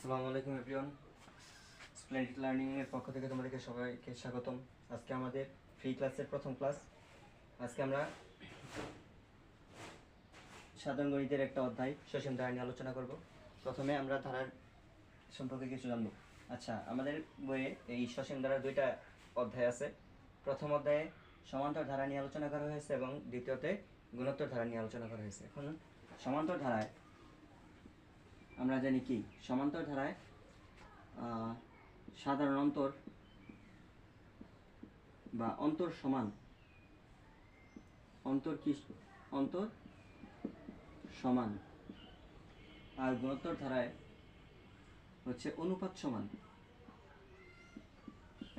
আসসালামু আলাইকুম everyone. Splendid learning এর পক্ষ থেকে তোমাদেরকে সবাইকে স্বাগতম। আজকে আমাদের ফ্রি ক্লাসের প্রথম ক্লাস। আজকে আমরা সাধারণ গণিতের একটা অধ্যায় সসীম ধারা নিয়ে আলোচনা করব। প্রথমে আমরা ধারার সম্পর্কে কিছু জানব। আচ্ছা, আমাদের বইয়ে এই সসীম ধারার দুইটা অধ্যায় আছে। প্রথম অধ্যায়ে সমান্তর ধারা নিয়ে আলোচনা করা হয়েছে এবং দ্বিতীয়তে গুণোত্তর ধারা নিয়ে আলোচনা করা হয়েছে। এখন সমান্তর ধারায় আমরা জানি কি, সমান্তর ধারায় সাধারণ অন্তর বা অন্তর সমান, অন্তর কি, অন্তর সমান। আর গুণোত্তর ধারায় হচ্ছে অনুপাত সমান।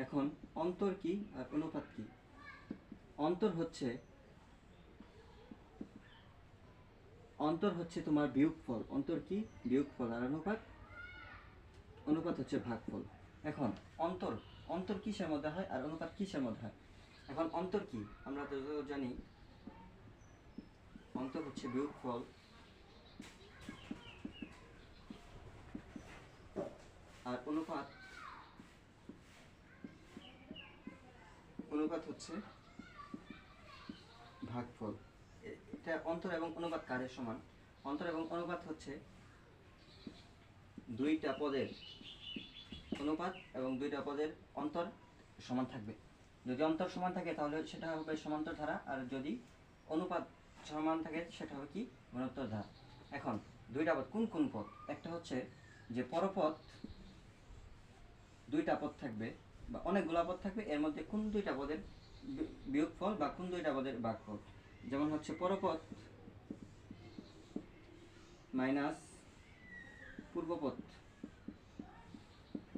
এখন অন্তর কি আর অনুপাত কি? অন্তর হচ্ছে তোমার বিয়োগফল। অন্তর কি? বিয়োগফল। আর অনুপাত হচ্ছে ভাগফল। এখন অন্তর কিসের মধ্যে হয় আর অনুপাত কিসের মধ্যে হয়? এখন অন্তর কি আমরা তো জানি, অন্তর হচ্ছে বিয়োগফল আর অনুপাত হচ্ছে ভাগফল। এটা অন্তর এবং অনুপাত কারের সমান? অন্তর এবং অনুপাত হচ্ছে দুইটা পদের অনুপাত এবং দুইটা পদের অন্তর সমান থাকবে। যদি অন্তর সমান থাকে তাহলে সেটা হবে সমান্তর ধারা, আর যদি অনুপাত সমান থাকে সেটা হবে কি, গুণোত্তর ধারা। এখন দুইটা পদ, কোন কোন পদ? একটা হচ্ছে যে পরপদ, দুইটা পদ থাকবে বা অনেকগুলা পদ থাকবে, এর মধ্যে কোন দুইটা পদের বিয়োগফল বা কোন দুইটা পদের ভাগফল। যেমন হচ্ছে পরপদ মাইনাস পূর্বপদ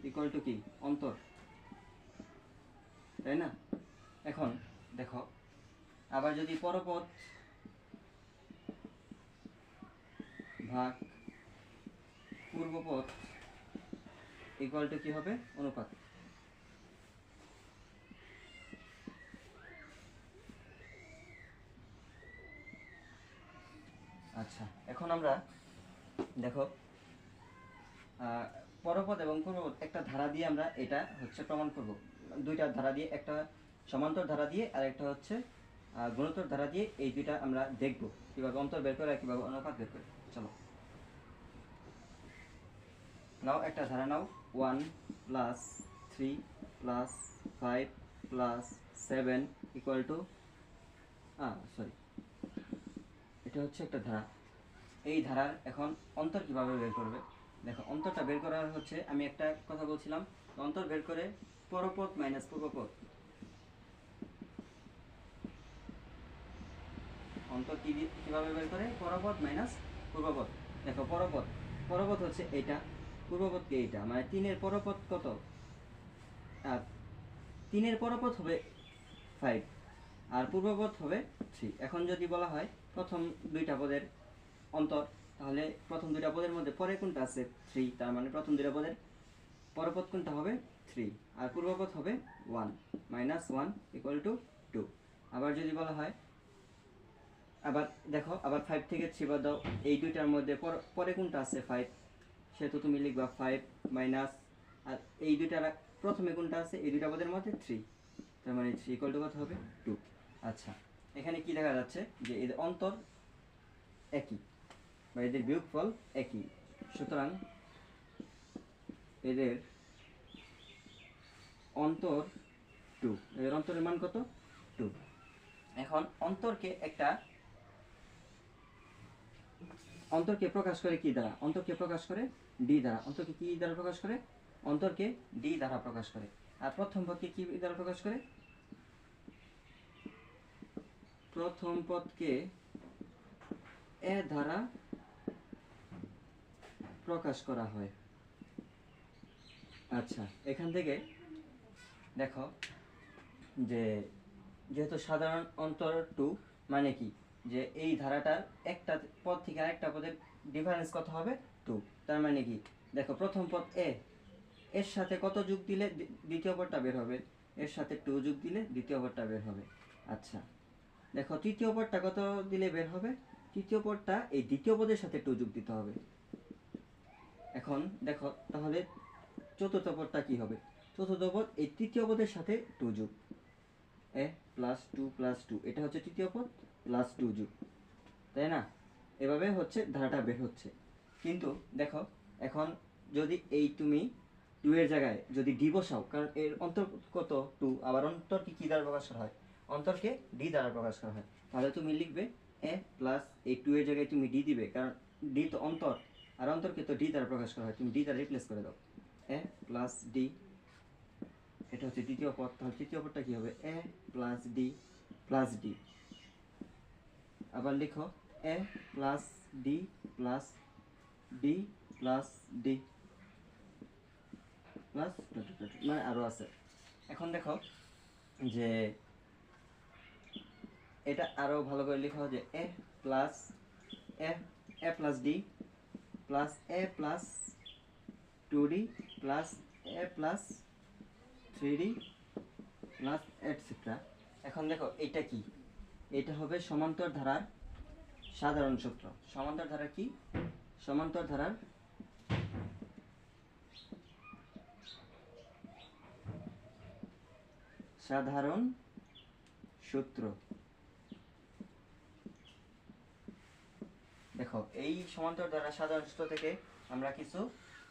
ইকুয়াল টু কি, অন্তর, তাই না? এখন দেখো, আবার যদি পরপদ ভাগ পূর্বপদ ইকুয়াল টু কি হবে, অনুপাত। আচ্ছা, এখন আমরা দেখো পরপদ এবং পূর্বপদ একটা ধারা দিয়ে আমরা এটা হচ্ছে প্রমাণ করব। দুইটা ধারা দিয়ে, একটা সমান্তর ধারা দিয়ে আর একটা হচ্ছে গুণোত্তর ধারা দিয়ে, এই দুইটা আমরা দেখব কীভাবে অন্তর বের করে আর কীভাবে অনুপাত বের করে। চলো নাও, একটা ধারা নাও, 1 + 3 + 5 + 7 ইকুয়াল টু, সরি, এটা হচ্ছে একটা ধারা। এই ধারার এখন অন্তর কিভাবে বের করবে? দেখো, অন্তরটা বের করার হচ্ছে, আমি একটা কথা বলছিলাম, অন্তর বের করে পরপদ মাইনাস পূর্বপদ। অন্তর কিভাবে বের করে? পরপদ মাইনাস পূর্বপদ। দেখো, পরপদ হচ্ছে এটা, পূর্বপদকে এইটা, মানে 3-এর পরপদ কত? 3-এর পরপদ হবে 5 আর পূর্বপদ হবে 3। এখন যদি বলা হয় প্রথম দুইটা পদের অন্তর, তাহলে প্রথম দুইটা পদের মধ্যে পরে কোনটা আছে? 3, তার মানে প্রথম দুইটা পদের পরপদ কোনটা হবে? 3, আর পূর্বপদ হবে 1, -1 = 2। আবার যদি বলা হয়, আবার দেখো, আবার 5 থেকে 3 বাদ দাও, এই দুইটার মধ্যে পরে কোনটা আছে? 5, সেহেতু তুমি লিখবা 5 মাইনাস, আর এই দুইটার প্রথমে কোনটা আছে? এই দুইটা পদের মধ্যে 3, তার মানে 3 = কত হবে? 2। আচ্ছা, এখানে কি দেখা যাচ্ছে যে এদের অন্তর একই বা এদের বিয়োগফল একই, সুতরাং এদের অন্তর 2। এদের অন্তরের মান কত? 2। এখন অন্তরকে প্রকাশ করে কি দ্বারা? অন্তরকে প্রকাশ করে ডি দ্বারা। অন্তরকে কি দ্বারা প্রকাশ করে? অন্তরকে ডি দ্বারা প্রকাশ করে। আর প্রথম পদকে কি দ্বারা প্রকাশ করে? প্রথম পদকে এ দ্বারা প্রকাশ করা হয়। আচ্ছা, এখান থেকে দেখো যে যেহেতু সাধারণ অন্তর 2, মানে কি, যে এই ধারাটার একটা পদ থেকে আরেকটা পদের ডিফারেন্স কত হবে? 2। তার মানে কি, দেখো, প্রথম পদ এর সাথে কত যোগ দিলে দ্বিতীয় পদটা বের হবে? এর সাথে 2 যোগ দিলে দ্বিতীয় পদটা বের হবে। আচ্ছা, দেখো, তৃতীয় পদটা কত দিলে বের হবে? তৃতীয় পদটা এই দ্বিতীয় পদের সাথে 2 যোগ দিতে হবে। এখন দেখো তাহলে চতুর্থ পদটা কি হবে? চতুর্থ পদ এই তৃতীয় পদের সাথে 2 যোগ, এ প্লাস 2 প্লাস 2, এটা হচ্ছে তৃতীয় পদ প্লাস 2 যোগ, তাই না? এভাবে হচ্ছে ধারাটা বের হচ্ছে। কিন্তু দেখো এখন যদি এই তুমি 2 এর জায়গায় যদি ডি বসাও, কারণ এর অন্তর কত 2, আবার অন্তরকে কি দ্বারা প্রকাশ করা হয়? অন্তরকে ডি দ্বারা প্রকাশ করা হয়। তাহলে তুমি লিখবে এ প্লাস এই 2 এর জায়গায় তুমি ডি দিবে, কারণ ডি তো অন্তর, আর অন্তরকে তো ডি দ্বারা প্রকাশ করা হয়, তুমি ডি দ্বারা রিপ্লেস করে দাও, এ প্লাস ডি। এটা হচ্ছে দ্বিতীয় পদ। তাহলে তৃতীয় পদটা কি হবে? A plus d plus d. আবার লিখো a plus d plus d plus d plus মানে আরও আছে। এখন দেখো যে এটা আরও ভালো করে লেখা হয় যে এ প্লাস এ এ প্লাস ডি প্লাস এ প্লাস 2d প্লাস এ প্লাস 3d প্লাস এটসেট্রা। এখন দেখো এটা কি? এটা হবে সমান্তর ধারার সাধারণ সূত্র। সমান্তর ধারা কি? সমান্তর ধারার সাধারণ সূত্র। দেখো এই সমান্তর ধারা সাধারণ সূত্র থেকে আমরা কিছু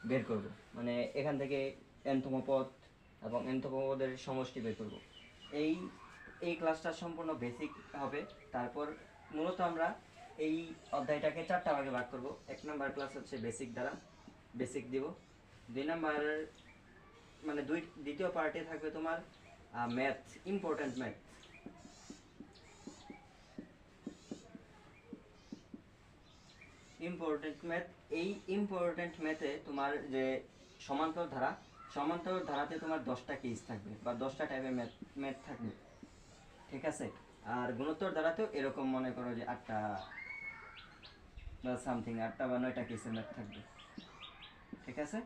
বের করব, মানে এখান থেকে nতম পদ এবং nতম পদের সমষ্টি বের করব। এই এই ক্লাসটা সম্পূর্ণ বেসিক হবে। তারপর মূলত আমরা এই অধ্যায়টাকে 4টা ভাগে ভাগ করব। 1 নাম্বার ক্লাস হচ্ছে বেসিক দ্বারা, বেসিক দিব। 2 নাম্বার মানে দ্বিতীয় পার্টে থাকবে তোমার math, important math. Important math, এই ইম্পর্টেন্ট ম্যাথে তোমার যে সমান্তর ধারা, সমান্তর ধারাতে তোমার 10টা কেস থাকবে বা 10টা টাইপের ম্যাথ থাকবে, ঠিক আছে? আর গুণোত্তর ধারাতেও এরকম মনে করো যে 8টা বা সামথিং 8টা বা 9টা কেসের ম্যাথ থাকবে, ঠিক আছে?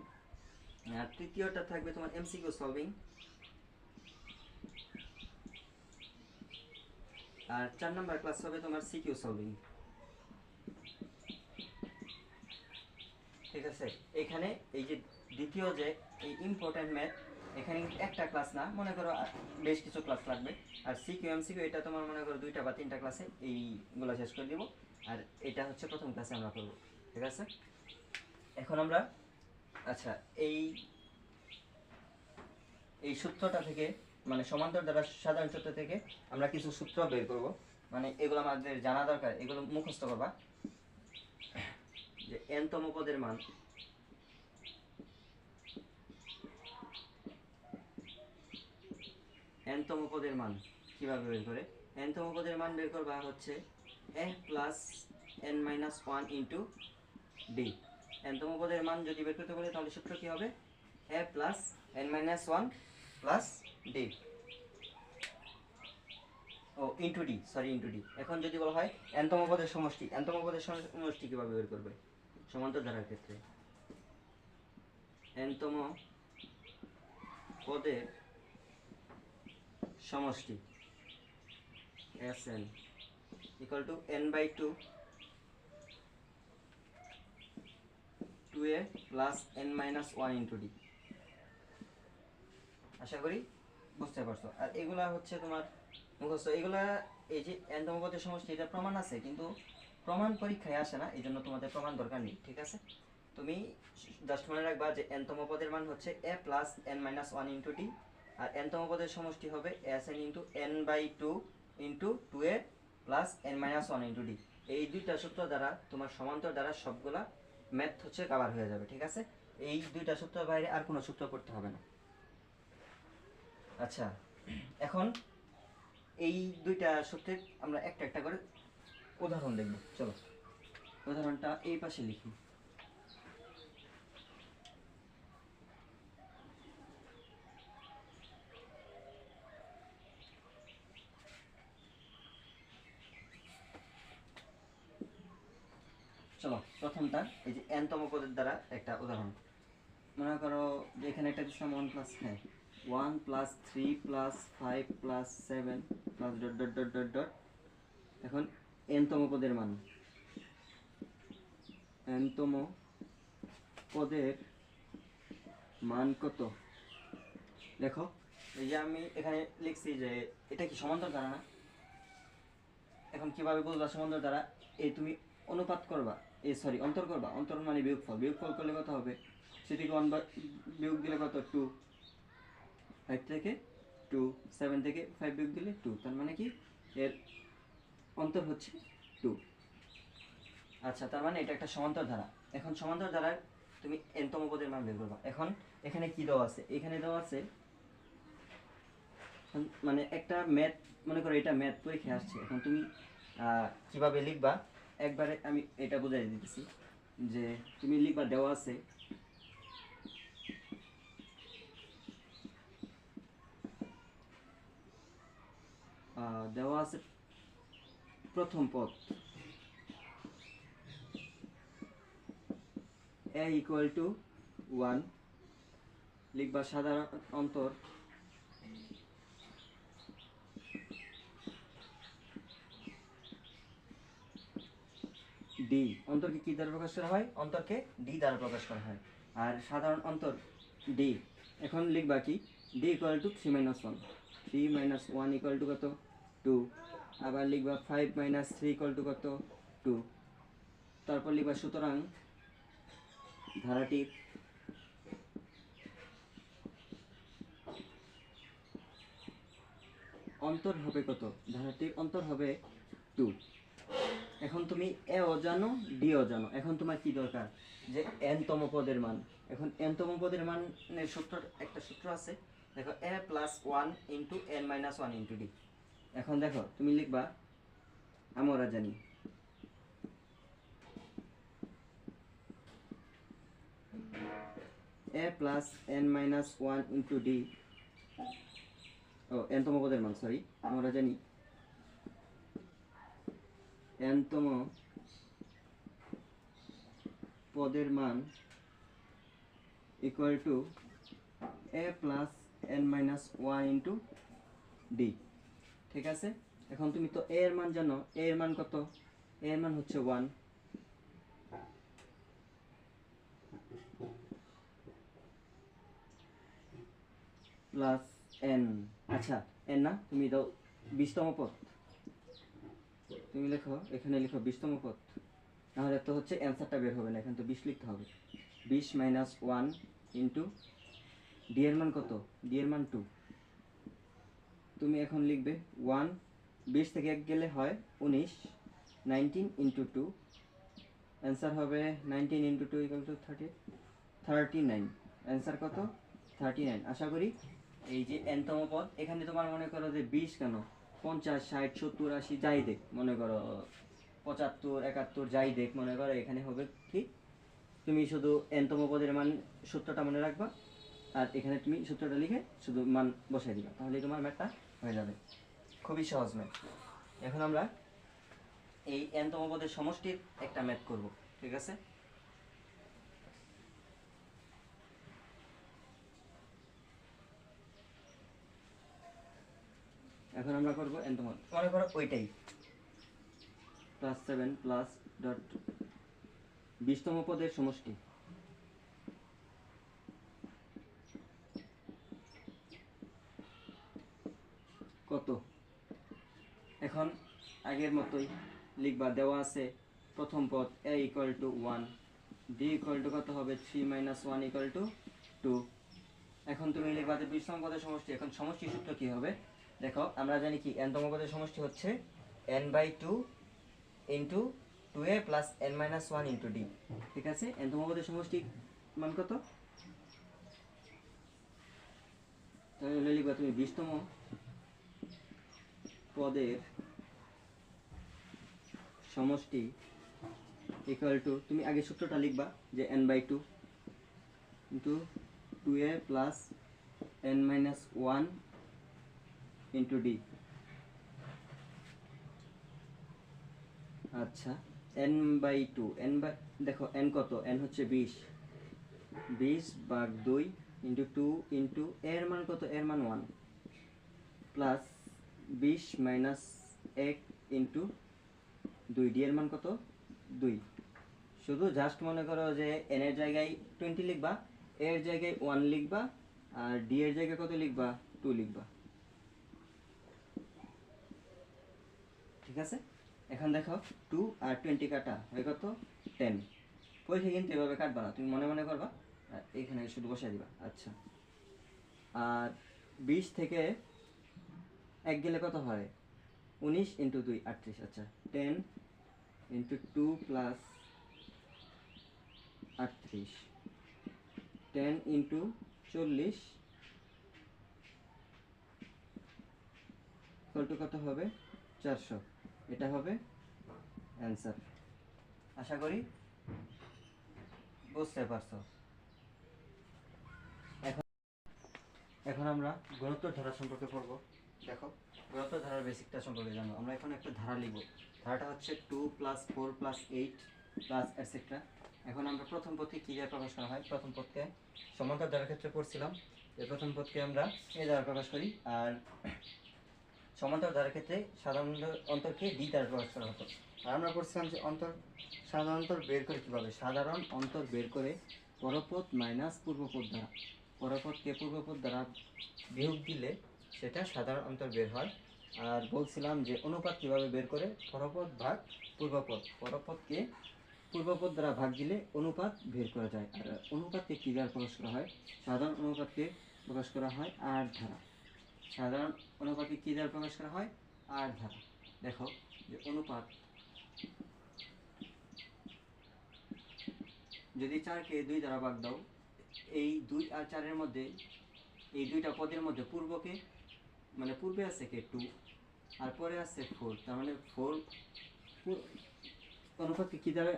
আর তৃতীয়টা থাকবে তোমার এমসিকিউ সলভিং। আর 4 নাম্বার ক্লাস হবে তোমার সিকিউ সলভিং, ঠিক আছে? এখানে এই যে দ্বিতীয় যে এই ইম্পর্টেন্ট ম্যাথ, এখানে কিন্তু একটা ক্লাস না, মনে করো বেশ কিছু ক্লাস লাগবে। আর সিকিউ এমসিকিউ এটা তোমার মনে করো 2টা বা 3টা ক্লাসে এইগুলো শেষ করে দিব। আর এটা হচ্ছে প্রথম ক্লাসে আমরা করব, ঠিক আছে? এখন আমরা আচ্ছা এই এই সূত্রটা থেকে, মানে সমান্তর দ্বারা সাধারণ সূত্র থেকে আমরা কিছু সূত্র বের করব, মানে এগুলো আমাদের জানা দরকার, এগুলো মুখস্থ করবা। যে nতম পদের মান, nতম পদের মান কিভাবে বের করে? nতম পদের মান বের করবা হচ্ছে a plus n minus 1 into d. nতম পদের মান যদি বের করতে বলে তাহলে সূত্র কি হবে? a plus n minus 1 plus d, ও into d, sorry into d. এখন যদি বলা হয় nতম পদের সমষ্টি, nতম পদের সমষ্টি কিভাবে বের করবে সমান্তর ধারার ক্ষেত্রে? nতম পদের সমষ্টি Sn equal to n by 2 2a plus n minus 1 into d। আশা করি বুঝতে পারছো। আর এগুলা হচ্ছে তোমার মুখস্থ। এগুলা এই যে nতম পদের সমষ্টি, এটা প্রমাণ আছে, কিন্তু প্রমাণ পরীক্ষায় আসে না, এই জন্য তোমাদের প্রমাণ দরকার নেই, ঠিক আছে? তুমি জাস্ট মনে রাখবা যে nতম পদের মান হচ্ছে a plus n minus 1 into d, আর nতম পদের সমষ্টি হবে Sn into n by 2 into 2a plus n minus 1 into d। এই দুইটা সূত্র দ্বারা তোমার সমান্তর দ্বারা সবগুলা ম্যাথ হচ্ছে কভার হয়ে যাবে, ঠিক আছে? এই দুইটা সূত্রের বাইরে আর কোনো সূত্র করতে হবে না। আচ্ছা, এখন এই দুইটা সূত্রের আমরা একটা একটা করে উদাহরণ দেখব। চলো উদাহরণটা এই পাশে লিখি। চলো প্রথমটা এই যে nতম পদের দ্বারা একটা উদাহরণ। মনে করো যে এখানে একটা দিচ্ছিলাম 1 plus 1 plus 3 plus 5 plus 7 plus dot dot dot dot dot. এখন nতম পদের মান, nতম পদের মান কত? দেখো এই যে আমি এখানে লিখছি যে এটা কি সমান্তর দ্বারা না। এখন কিভাবে বুঝবা সমান্তর দ্বারা? এই তুমি অনুপাত করবা, সরি অন্তর করবা, অন্তর মানে বিয়োগফল, বিয়োগফল করলে কত হবে? সেটিকে 1 বিয়োগ দিলে কত? 2। 5 থেকে 2, 7 থেকে 5 বিয়োগ দিলে 2, তার মানে কি এর অন্তর হচ্ছে 2। আচ্ছা, তার মানে এটা একটা সমান্তর ধারা। এখন সমান্তর ধারায় তুমি এনতম পদের মান বের করবা। এখন এখানে কি দেওয়া আছে? এখানে দেওয়া আছে মানে একটা ম্যাথ, মনে করো এটা ম্যাথ পরীক্ষায় আসছে। এখন তুমি কিভাবে লিখবা একবারে আমি এটা বুঝাই দিতেছি। যে তুমি লিখবা দেওয়া আছে প্রথম পদ a ইকুয়াল টু 1, লিখবা সাধারণ অন্তর ডি। অন্তরকে কি দ্বারা প্রকাশ করা হয়? অন্তরকে ডি দ্বারা প্রকাশ করা হয়। আর সাধারণ অন্তর ডি। এখন লিখবা কি? D equal to 3 - 1, 3 - 1 equal to কত? 2। আবার লিখবা 5 - 3 ইকুয়াল টু কত? 2। তারপর লিখবা সুতরাং ধারাটির অন্তর হবে কত? ধারাটির অন্তর হবে 2। এখন তুমি এ ও জানো, ডি ও জানো। এখন তোমার কি দরকার? যে এনতম পদের মান। এখন এনতম পদের মানের সূত্র, একটা সূত্র আছে দেখো, a plus 1 into n minus 1 into d. এখন দেখো তুমি লিখবা আমরা জানি a plus n minus 1 into d, ও এনতম পদের মান, সরি, আমরা জানি এনতম পদের মান equal to a plus n minus 1 into d. ঠিক আছে? এখন তুমি তো a এর মান জানো। a এর মান কত? a এর মান হচ্ছে 1 প্লাস n। আচ্ছা, n না, তুমি দাও 20তম পদ। তুমি লেখো, এখানে লিখো 20তম পদ, নাহলে তো হচ্ছে অ্যান্সারটা বের হবে না। এখানে তো 20 লিখতে হবে। 20 মাইনাস 1 ইন্টু ডি এর মান কত? ডি এর মান 2। তুমি এখন লিখবে 1, 20 থেকে 1 গেলে হয় 19, 19 ইন্টু 2, অ্যান্সার হবে 19 ইন্টু 2 ইকুয়াল টু 39। অ্যান্সার কত? 39। আশা করি এই যে এনতম পদ, এখানে তোমার মনে করো যে 20 কেন, 50, 60, 70, 80 যাই দেখ, মনে করো 75, 71 যাই দেখ, মনে করো এখানে হবে কি, তুমি শুধু এনতম পদের মান সূত্রটা মনে রাখবা, আর এখানে তুমি সূত্রটা লিখে শুধু মান বসাই দিবা, তাহলে তোমার ম্যাথটা হয়ে যাবে। খুবই সহজ ম্যাথ। এখন আমরা এই এনতম পদের সমষ্টির একটা ম্যাথ করব। ঠিক আছে? এখন আমরা করব এনতম, মনে করো ওইটাই +7 প্লাস ডট 20তম পদের সমষ্টি কত? এখন আগের মতোই লিখবা, দেওয়া আছে প্রথম পদ a equal to 1, d equal to কত হবে? 3 - 1 ইকুয়াল টু 2। এখন তুমি লিখবা যে 20তম পদের সমষ্টি। এখন সমষ্টি সূত্র কি হবে? দেখো আমরা জানি কি nতম পদের সমষ্টি হচ্ছে n/2 into 2a plus n minus 1 into d. ঠিক আছে? nতম পদের সমষ্টি মান কত? তাহলে লিখবা তুমি 20তম পদের সমষ্টি ইকুয়াল টু, তুমি আগে সূত্রটা লিখবা যে n/2 into 2a plus n minus 1 into D. আচ্ছা, n/2, দেখো n কত? n হচ্ছে 20, 20 ভাগ 2 ইন্টু 2 ইন্টু এর মান কত? এর মান 1 প্লাস 20 মাইনাস 1 ইন্টু 2, ডি এর মান কত? 2, শুধু জাস্ট মনে করো যে এন এর জায়গায় 20 লিখবা, এ এর জায়গায় 1 লিখবা, আর ডি এর জায়গায় কত লিখবা, 2 লিখবা। ঠিক আছে, এখন দেখো 2 আর 20 কাটা হয় কত, 10। পরীক্ষা কিন্তু এভাবে কাটবা না, তুমি মনে মনে করবা আর এইখানে শুধু বসাই দিবা। আচ্ছা, আর 20 থেকে 1 গেলে কত হয়, 19 ইন্টু 2 38। আচ্ছা, 10 ইন্টু 2 প্লাস 38, 10 ইন্টু 40 ইকুয়াল কত হবে, 400। এটা হবে অ্যান্সার। আশা করি বুঝতে পারছো। এখন এখন আমরা গুণোত্তর ধারা সম্পর্কে পড়ব। দেখো, গুণোত্তর ধারার বেসিকটা সম্পর্কে জানো। আমরা এখন একটা ধারা লিখব। ধারাটা হচ্ছে 2 প্লাস 4 প্লাস 8 প্লাস এটসেট্রা। এখন আমরা প্রথম পদকে কী দ্বারা প্রকাশ করা হয়, প্রথম পদকে সমান্তর ধারার ক্ষেত্রে পড়ছিলাম যে প্রথম পদকে আমরা এ দ্বারা প্রকাশ করি, আর সমান্তর ধারার ক্ষেত্রে সাধারণ অন্তরকে ডি দ্বারা প্রকাশ করা হতো। আর আমরা পড়ছিলাম যে সাধারণ অন্তর বের করে কীভাবে, সাধারণ অন্তর বের করে পরপদ মাইনাস পূর্বপদ দ্বারা, পরপদকে পূর্বপদ দ্বারা বিয়োগ দিলে সেটা সাধারণ অন্তর বের হয়। আর বলছিলাম যে অনুপাত কীভাবে বের করে, পরপদ ভাগ পূর্বপদ, পরপদকে পূর্বপদ দ্বারা ভাগ দিলে অনুপাত বের করা যায়। আর অনুপাতকে কী দ্বারা প্রকাশ করা হয়, সাধারণ অনুপাতকে প্রকাশ করা হয় আর ধারা। সাধারণ অনুপাতকে কী দ্বারা প্রকাশ করা হয়, আর ধারা। দেখো যে অনুপাত যদি 4কে 2 দ্বারা ভাগ দাও, এই 2 আর 4-এর মধ্যে, এই দুইটা পদের মধ্যে পূর্বকে মানে পূর্বে আছে কে 2 আর পরে আছে 4, তার মানে 4 অনুপাতকে কী দ্বারা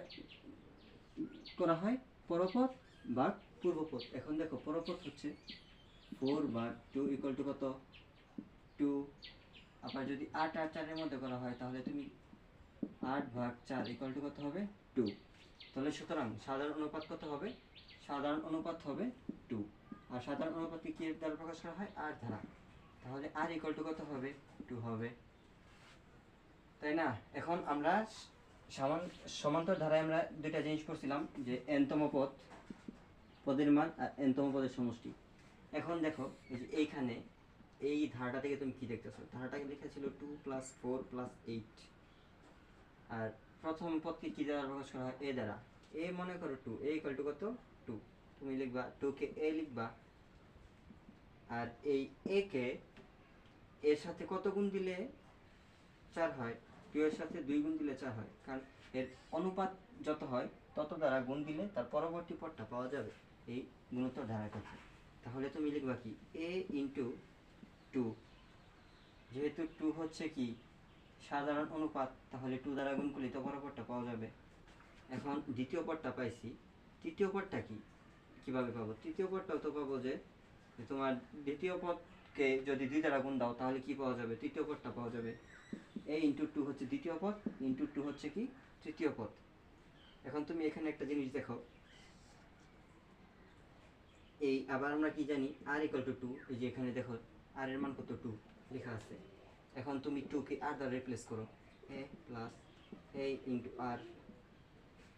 করা হয়, পরপদ ভাগ পূর্বপদ। এখন দেখো পরপদ হচ্ছে 4 ভাগ 2 ইকুয়াল টু কত, 2। আবার যদি 8 আর 4-এর মধ্যে করা হয় তাহলে তুমি 8 ভাগ 4 ইকুয়াল টু কত হবে, 2। তাহলে সুতরাং সাধারণ অনুপাত কত হবে, সাধারণ অনুপাত হবে 2। আর সাধারণ অনুপাতকে কি দ্বারা প্রকাশ করা হয়, আর দ্বারা। তাহলে আর ইকুয়াল টু কত হবে, 2 হবে, তাই না? এখন আমরা সমান্তর ধারায় আমরা দুইটা জিনিস করছিলাম, যে এনতম পদ, পদের মান আর এনতম পদের সমষ্টি। এখন দেখো এই যে এইখানে এই ধারাটা থেকে তুমি কি দেখতেছো, ধারাটাকে লেখা ছিল 2 প্লাস 4 প্লাস 8। আর প্রথম পদকে কি দ্বারা প্রকাশ করা হয়, এ দ্বারা। এ মনে করো 2, এ ইকুয়াল টু কত, 2। তুমি লিখবা 2 কে এ লিখবা, আর এই এ কে এর সাথে কত গুণ দিলে 4 হয়, 2 এর সাথে 2 গুণ দিলে 4 হয়, কারণ এর অনুপাত যত হয় তত দ্বারা গুণ দিলে তার পরবর্তী পদটা পাওয়া যাবে এই গুণোত্তর ধারার ক্ষেত্রে। তাহলে তুমি লিখবা কি, এ ইন্টু 2, যেহেতু 2 হচ্ছে কি সাধারণ অনুপাত, তাহলে 2 দ্বারা গুণ করলে তো পরপরটা পাওয়া যাবে। এখন দ্বিতীয় পদটা পাইছি, তৃতীয় পদটা কি, কিভাবে পাবো, তৃতীয় পদটাও তো পাবো যে তোমার দ্বিতীয় পদকে যদি 2 দ্বারা গুণ দাও তাহলে কি পাওয়া যাবে, তৃতীয় পদটা পাওয়া যাবে। এ ইন্টু 2 হচ্ছে দ্বিতীয় পদ, ইন্টু 2 হচ্ছে কি তৃতীয় পদ। এখন তুমি এখানে একটা জিনিস দেখো, এই আবার আমরা কি জানি, আর ইকুয়াল টু 2। এই যে এখানে দেখো আর এর মান কত, 2 লেখা আছে। এখন তুমি 2 কে আর দ্বারা রিপ্লেস করো, এ প্লাস এ ইন্টু আর,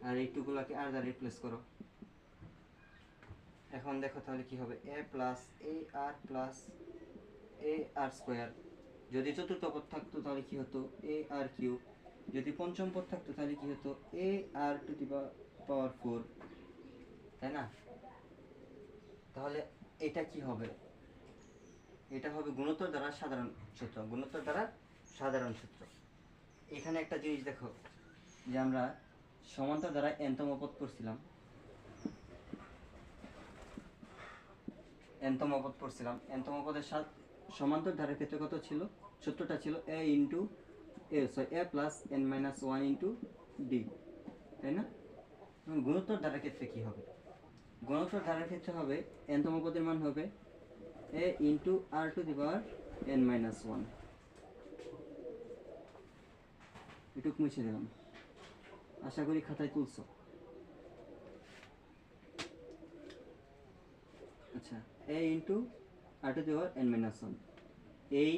আর এই 2 গুলাকে আর দ্বারা রিপ্লেস করো। এখন দেখো তাহলে কি হবে, a plus A R plus A R square. যদি চতুর্থ পদ থাকতো তাহলে কি হতো, এ আর কিউব। যদি পঞ্চম পদ থাকতো তাহলে কি হতো, এ আর টু দি পাওয়ার 4, তাই না? তাহলে এটা কি হবে, এটা হবে গুণোত্তর দ্বারা সাধারণ সূত্র, গুণোত্তর দ্বারা সাধারণ সূত্র। এখানে একটা জিনিস দেখো, যে আমরা সমান্তর দ্বারা এনতম পদ করছিলাম, এনতম পদ করছিলাম, এনতম পদের সমান্তর ধারার ক্ষেত্রে কত ছিল, সূত্রটা ছিল a into a plus n minus 1 into d, তাই না? গুণোত্তর ধারার ক্ষেত্রে কি হবে, গুণোত্তর ধারার ক্ষেত্রে হবে এনতম পদের মান হবে a into r to the power n minus 1। এটুকু মুছে দিলাম, আশা করি খাতায় তুলছো। আচ্ছা, a into r to the power n minus 1। এই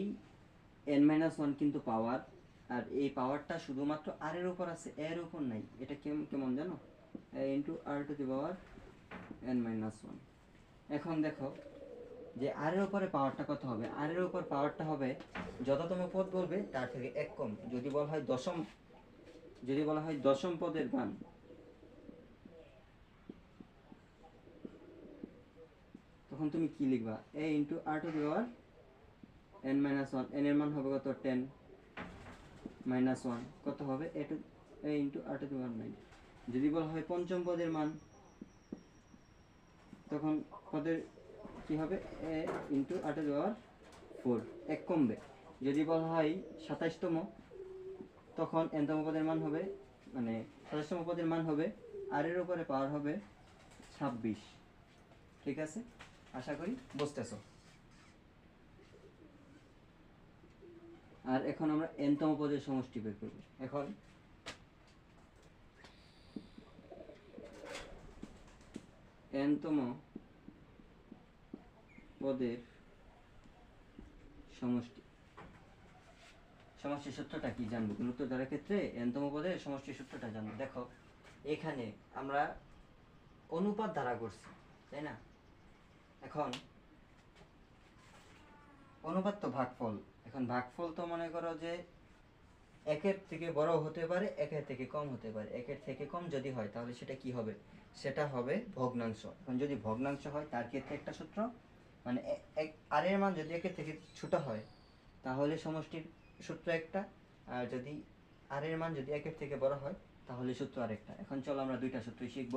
এন মাইনাস 1 কিন্তু পাওয়ার, আর এই পাওয়ারটা শুধুমাত্র আর এর উপর আছে, এর উপর নাই। এটা কেমন জানো, a into r to the power n minus one. এখন দেখো যে আর এর উপরে পাওয়ারটা কত হবে, আর এর উপর পাওয়ারটা হবে যততম পদ বলবে তার থেকে এক কম। যদি বলা হয় দশম পদের মান, তখন তুমি কি লিখবা, a into r to the power n minus one. n এর মান হবে কত, 10 মাইনাস ওয়ান কত হবে, a into r to the power 9। যদি বলা হয় পঞ্চম পদের মান, তখন পদের কি হবে, a into r to the power 4, এক কমবে। যদি বলা হয় 27তম, তখন nতম পদের মান হবে, মানে 27তম পদের মান হবে আর এর উপরে পাওয়ার হবে 26। ঠিক আছে, আশা করি বুঝতেছো। আর এখন আমরা nতম পদের সমষ্টি বের করব। এখন nতম পদের সমষ্টি সূত্রটা কি জানবো, গুণোত্তর দ্বারার ক্ষেত্রে nতম পদের সমষ্টি সূত্রটা জানবো। দেখো এখানে আমরা অনুপাত দ্বারা করছি, তাই না? এখন অনুপাত তো ভাগফল, এখন ভাগফল তো মনে করো যে একের থেকে বড় হতে পারে, একের থেকে কম হতে পারে। একের থেকে কম যদি হয় তাহলে সেটা কি হবে, সেটা হবে ভগ্নাংশ। এখন যদি ভগ্নাংশ হয় তার ক্ষেত্রে একটা সূত্র, মানে আর এর মান যদি একের থেকে ছোট হয় তাহলে সমষ্টির সূত্র একটা, আর যদি আর এর মান যদি একের থেকে বড় হয় তাহলে সূত্র আরেকটা। এখন চলো আমরা দুইটা সূত্রই শিখব।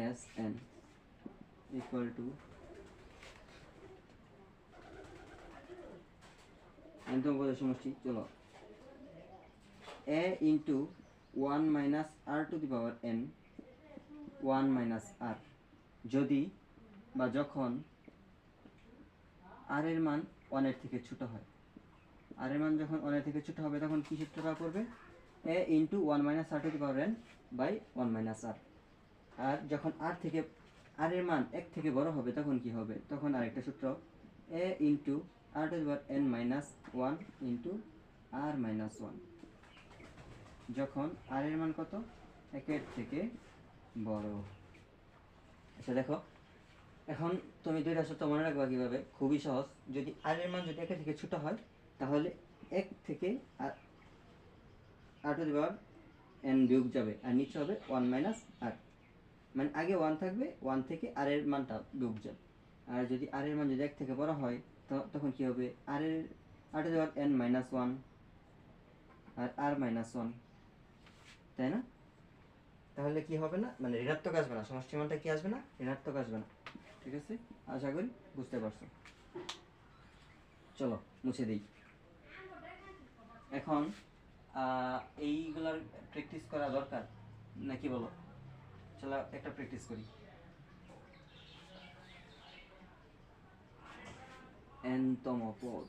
এস এন ইকুয়াল টু nতম পদের সমষ্টি, চলো a into 1 minus r to the power n 1 minus r, যদি বা যখন আর এর মান 1 এর থেকে ছোট হয়। আর এর মান যখন 1 এর থেকে ছোট হবে তখন কি সূত্রটা পড়বে, a into 1 minus r to the power n by 1 minus r. আর যখন আর এর মান 1 থেকে বড় হবে তখন কি হবে, তখন আরেকটা সূত্র, a into r to the power n minus 1 into r minus 1, যখন আর এর মান কত, 1 এর থেকে বড়। আচ্ছা দেখো, এখন তুমি দুইটা সূত্র মনে রাখবা কিভাবে, খুবই সহজ। যদি আর এর মান যদি 1 এর থেকে ছোট হয় তাহলে 1 থেকে আর টু দি পাওয়ার n বিয়োগ যাবে, আর নিচে হবে 1 মাইনাস আর, মানে আগে 1 থাকবে, 1 থেকে আর এর মানটা বিয়োগ যাবে। আর যদি আর এর মান যদি 1 থেকে বড় হয় তখন কি হবে, r to the power n minus 1 আর আর মাইনাস 1, তাই না? তাহলে কি হবে না, মানে ঋণাত্মক আসবে না, সমষ্টি মানটা কি আসবে না, ঋণাত্মক আসবে না। ঠিক আছে, আশা করি বুঝতে পারছো। চলো মুছে দিই। এখন এইগুলার প্র্যাকটিস করা দরকার নাকি বলো? চলো একটা প্র্যাকটিস করি। nতম পদ,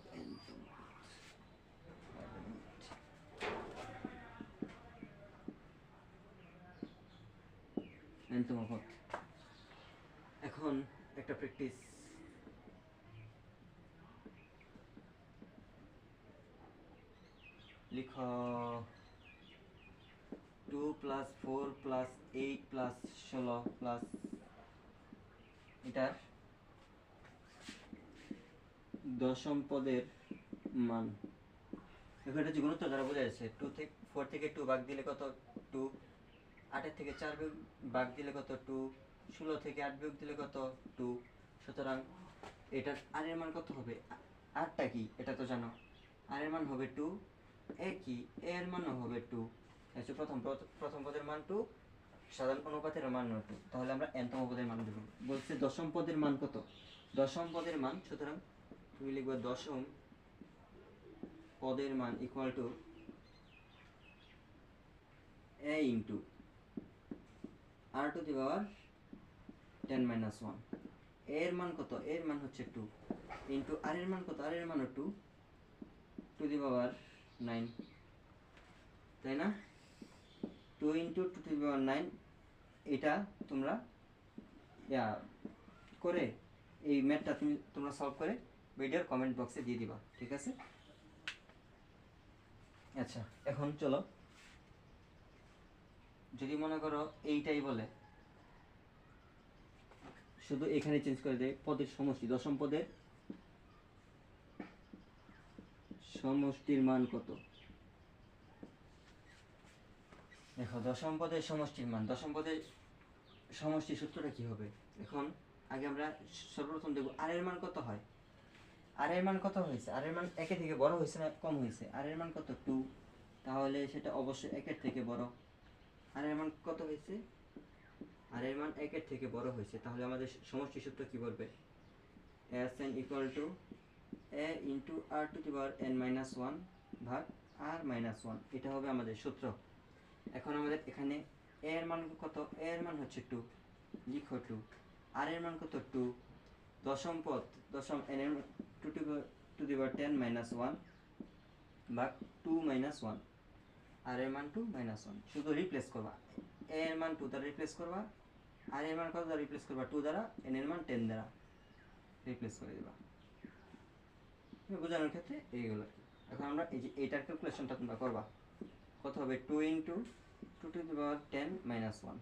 nতম পদ। এখন একটা প্র্যাকটিস, লিখো 2 প্লাস 4 প্লাস 8 প্লাস 16 প্লাস এটার দশম পদের মান। দেখো এটা যে গুণোত্তর দ্বারা বোঝা যাচ্ছে, 4 থেকে 2 ভাগ দিলে কত, 2। 8 থেকে 4 ভাগ দিলে কত, 2। 16 থেকে 8 বিয়োগ দিলে কত, 2। সুতরাং এটার আর এর মান কত হবে, আরটা কি এটা তো জানো, আর এর মান হবে 2। এ কি, এর মানও হবে 2। আচ্ছা, প্রথম পদের মান 2, সাধারণ অনুপাতের মান 2। তাহলে আমরা nতম পদের মান দেব। বলছে দশম পদের মান কত, দশম পদের মান, সুতরাং তুমি লিখবে দশম পদের মান equal to a into r to the power 10 minus 1। এর মান কত, এর মান হচ্ছে 2, ইন্টু আর এর মান কত, আর এর মানও 2 টু দি পাওয়ার 9, তাই না? 2 ইন্টু 2 টু দি পাওয়ার 9। এটা তোমরা করে এই ম্যাথটা তোমরা সলভ করে ভিডিওর কমেন্ট বক্সে দিয়ে দিবা, ঠিক আছে? আচ্ছা এখন চলো যদি মনে করো এইটাই বলে, শুধু এখানে চেঞ্জ করে দেয় পদের সমষ্টি, দশম পদের সমষ্টির মান কত। দেখো দশম পদের সমষ্টির মান, দশম পদের সমষ্টি সূত্রটা কি হবে। এখন আগে আমরা সর্বপ্রথম দেখব আর এর মান কত হয়। আর এর মান কত হয়েছে, আর এর মান একের থেকে বড় হয়েছে না কম হয়েছে। আর এর মান কত 2, তাহলে সেটা অবশ্যই একের থেকে বড়। আর এর মান কত হয়েছে, আর এর মান একের থেকে বড় হয়েছে, তাহলে আমাদের সমষ্টি সূত্র কি বলবে, Sn equal to a into r to the power n minus one ভাগ আর মাইনাস ওয়ান, এটা হবে আমাদের সূত্র। এখন আমাদের এখানে a এর মান কত, a এর মান হচ্ছে 2, লিখো 2। আর এর মান কত 2, দশম পদ, দশম n এর two the power 10 minus one ভাগ 2 মাইনাস ওয়ান, আর এর মান 2 মাইনাস ওয়ান। শুধু রিপ্লেস করবা, a এর মান 2 দ্বারা রিপ্লেস করবা, আর এর মান কত দ্বারা রিপ্লেস করবা, 2 দ্বারা, n এর মান 10 দ্বারা রিপ্লেস করে দিবা। বোঝানোর ক্ষেত্রে এইগুলো। এখন আমরা এই যে এইটার ক্যালকুলেশনটা তোমরা করবা, কত হবে 2 into 2 two the power 10 minus one,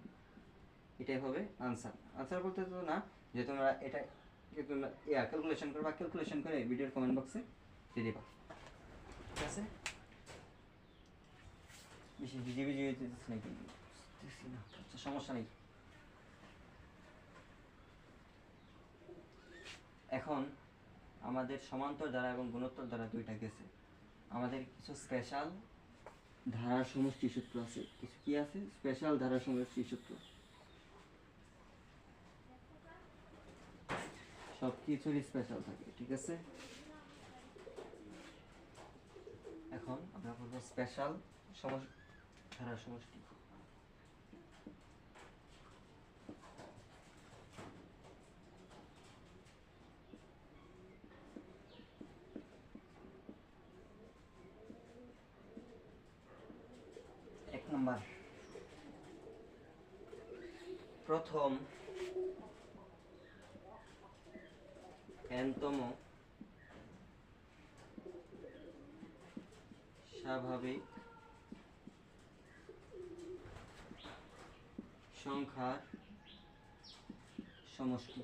এটাই হবে আনসার। আনসার বলতে তো না, যে তোমরা এটা তোমরা ক্যালকুলেশন করবা, ক্যালকুলেশন করে ভিডিওর কমেন্ট বক্সে দিয়ে দিবা, ঠিক আছে। বেশি ভিজিয়ে ভিজিয়ে দিতেছি নাকি, আচ্ছা সমস্যা নেই। এখন আমাদের সমান্তর ধারা এবং গুণোত্তর ধারা দুইটা গেছে, আমাদের কিছু স্পেশাল ধারার সমষ্টি সূত্র আছে। কিছু কি আছে, স্পেশাল ধারার সমষ্টি সূত্র। সব কিছুরই স্পেশাল থাকে, ঠিক আছে। এখন আমরা বলবো স্পেশাল ধারার সমষ্টি। এক নম্বর, প্রথম n-তম স্বাভাবিক সংখ্যার সমষ্টি।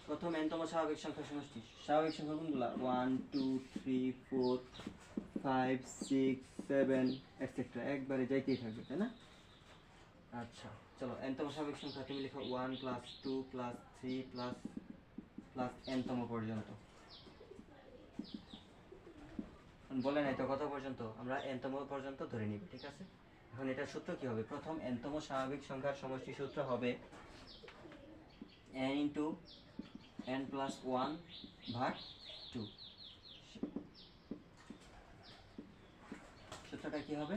প্রথম n-তম স্বাভাবিক সংখ্যার সমষ্টি। স্বাভাবিক সংখ্যা কোনগুলা, 1 2 3 4 5 6 7 এটসেট্রা, একবারে যাইতেই থাকবে, তাই না। আচ্ছা চলো, n-তম স্বাভাবিক সংখ্যা তুমি লিখো 1 প্লাস 2 প্লাস 3 প্লাস প্লাস n-তম পর্যন্ত। বলে নাই তো কত পর্যন্ত, আমরা n-তম পর্যন্ত ধরে নিব, ঠিক আছে। এখন এটার সূত্র কি হবে, প্রথম n-তম স্বাভাবিক সংখ্যার সমষ্টি সূত্র হবে n into n plus one ভাগ 2। সূত্রটা কি হবে,